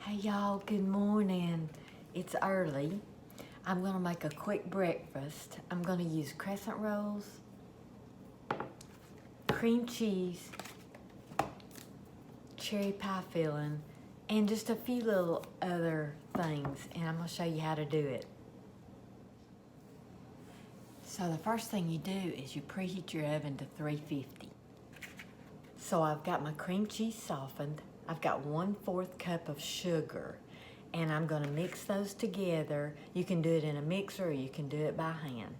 Hey y'all, good morning. It's early. I'm gonna make a quick breakfast. I'm gonna use crescent rolls, cream cheese, cherry pie filling, and just a few little other things, and I'm gonna show you how to do it. So the first thing you do is you preheat your oven to 350. So I've got my cream cheese softened. I've got 1/4 cup of sugar, and I'm gonna mix those together. You can do it in a mixer or you can do it by hand.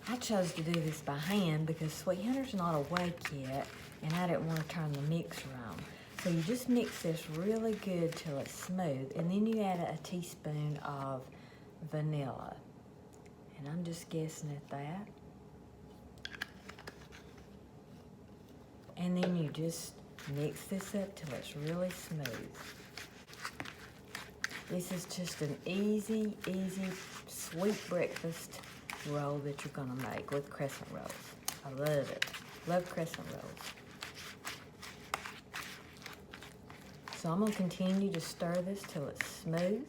I chose to do this by hand because Sweet Hunter's not awake yet, and I didn't want to turn the mixer on. So you just mix this really good till it's smooth, and then you add a teaspoon of vanilla. And I'm just guessing at that. And then you just mix this up till it's really smooth. This is just an easy, sweet breakfast roll that you're gonna make with crescent rolls. I love it. Love crescent rolls. So I'm gonna continue to stir this till it's smooth.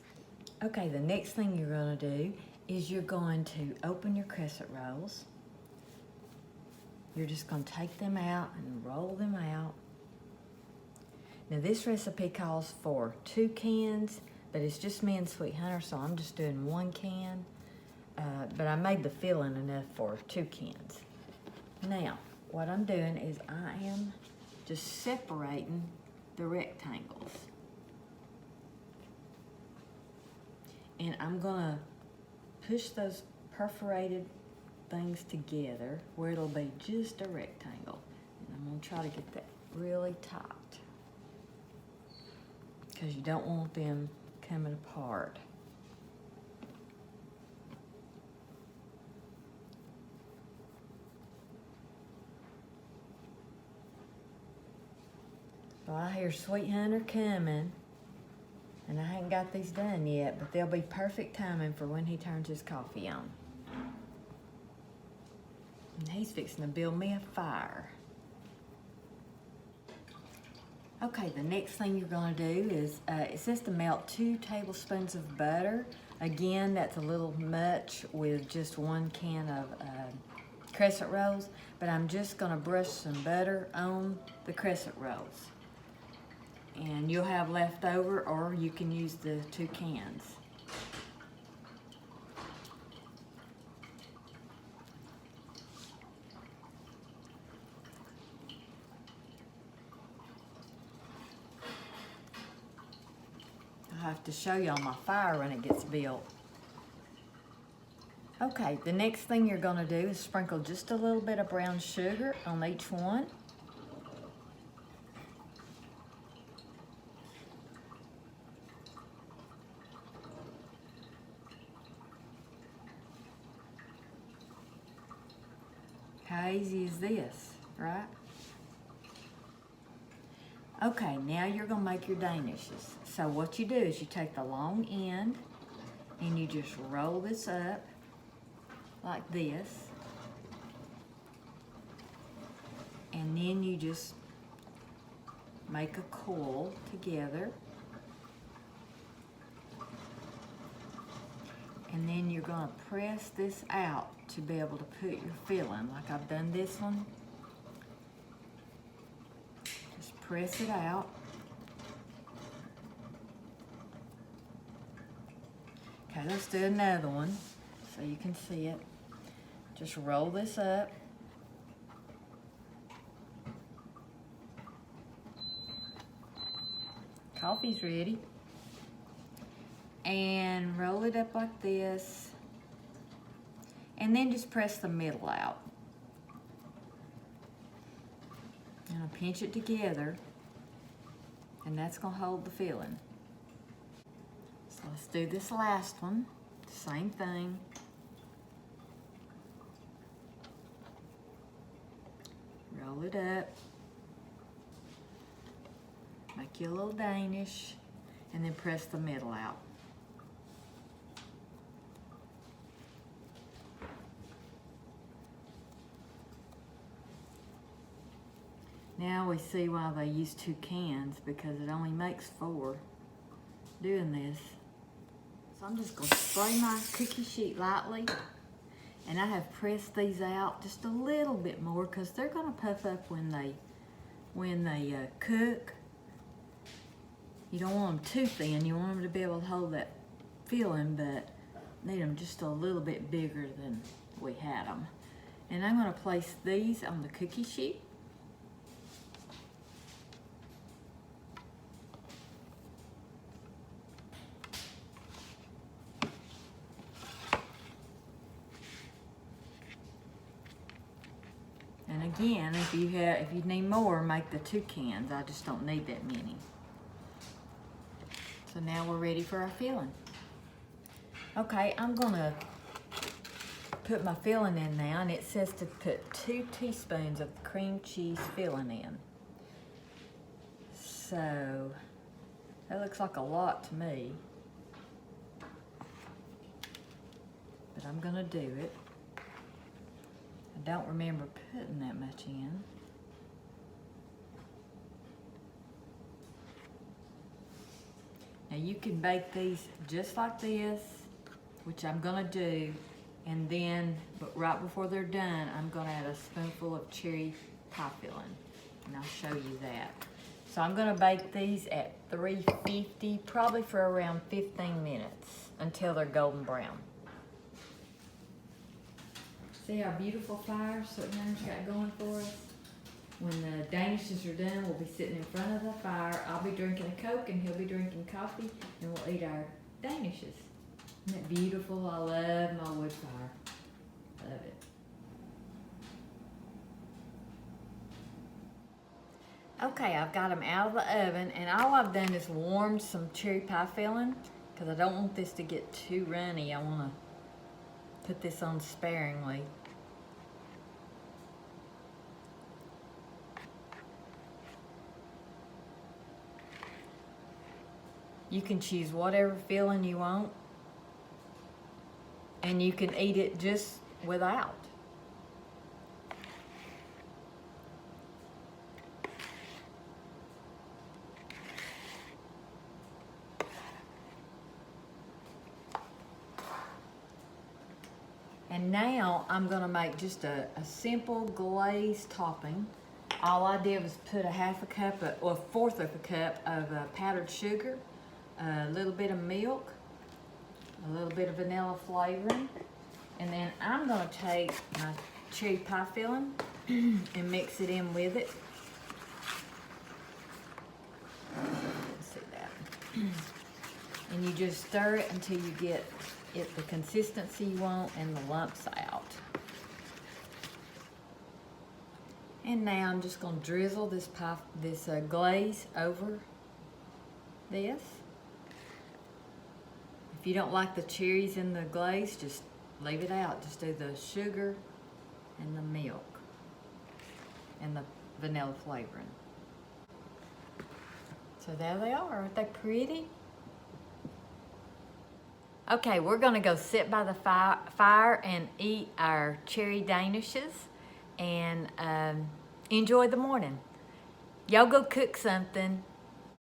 Okay, the next thing you're gonna do is you're going to open your crescent rolls. You're just gonna take them out and roll them out. Now this recipe calls for 2 cans, but it's just me and Sweet Hunter, so I'm just doing 1 can. But I made the filling enough for 2 cans. Now, what I'm doing is I am just separating the rectangles. And I'm gonna push those perforated things together where it'll be just a rectangle. And I'm gonna try to get that really tight because you don't want them coming apart. So I hear Sweet Hunter coming, and I haven't got these done yet, but they'll be perfect timing for when he turns his coffee on. And he's fixing to build me a fire. Okay, the next thing you're gonna do is, it says to melt 2 tablespoons of butter. Again, that's a little much with just 1 can of crescent rolls, but I'm just gonna brush some butter on the crescent rolls. And you'll have leftover, or you can use the 2 cans. I'll have to show y'all my fire when it gets built. Okay, the next thing you're gonna do is sprinkle just a little bit of brown sugar on each one. How easy is this, right? Okay, now you're gonna make your Danishes. So what you do is you take the long end and you just roll this up like this. And then you just make a coil together. And then you're gonna press this out to be able to put your filling, like I've done this one. Just press it out. Okay, let's do another one so you can see it. Just roll this up. Coffee's ready. And roll it up like this. And then just press the middle out. And I'll pinch it together. And that's gonna hold the filling. So let's do this last one. Same thing. Roll it up. Make you a little Danish. And then press the middle out. Now we see why they use 2 cans, because it only makes 4 doing this. So I'm just gonna spray my cookie sheet lightly, and I have pressed these out just a little bit more because they're gonna puff up when they cook. You don't want them too thin. You want them to be able to hold that filling, but need them just a little bit bigger than we had them. And I'm gonna place these on the cookie sheet. And again, if you need more, make the 2 cans. I just don't need that many. So now we're ready for our filling. Okay, I'm gonna put my filling in now, and it says to put 2 teaspoons of cream cheese filling in. So that looks like a lot to me, but I'm gonna do it. I don't remember putting that much in. Now you can bake these just like this, which I'm gonna do, and then, but right before they're done, I'm gonna add a spoonful of cherry pie filling, and I'll show you that. So I'm gonna bake these at 350, probably for around 15 minutes, until they're golden brown. See our beautiful fire Sweeten's got going for us? When the Danishes are done, we'll be sitting in front of the fire. I'll be drinking a Coke and he'll be drinking coffee, and we'll eat our Danishes. Isn't that beautiful? I love my wood fire. Love it. Okay, I've got them out of the oven, and all I've done is warmed some cherry pie filling because I don't want this to get too runny. I want to put this on sparingly. You can choose whatever filling you want, and you can eat it just without. And now I'm gonna make just a simple glaze topping. All I did was put a fourth of a cup of powdered sugar, a little bit of milk, a little bit of vanilla flavoring, and then I'm gonna take my cherry pie filling and mix it in with it. Let's see that. And you just stir it until you get it the consistency you want and the lumps out. And now I'm just gonna drizzle this glaze over this. If you don't like the cherries in the glaze, just leave it out. Just do the sugar and the milk and the vanilla flavoring. So there they are. Aren't they pretty? Okay, we're gonna go sit by the fire and eat our cherry Danishes and enjoy the morning. Y'all go cook something.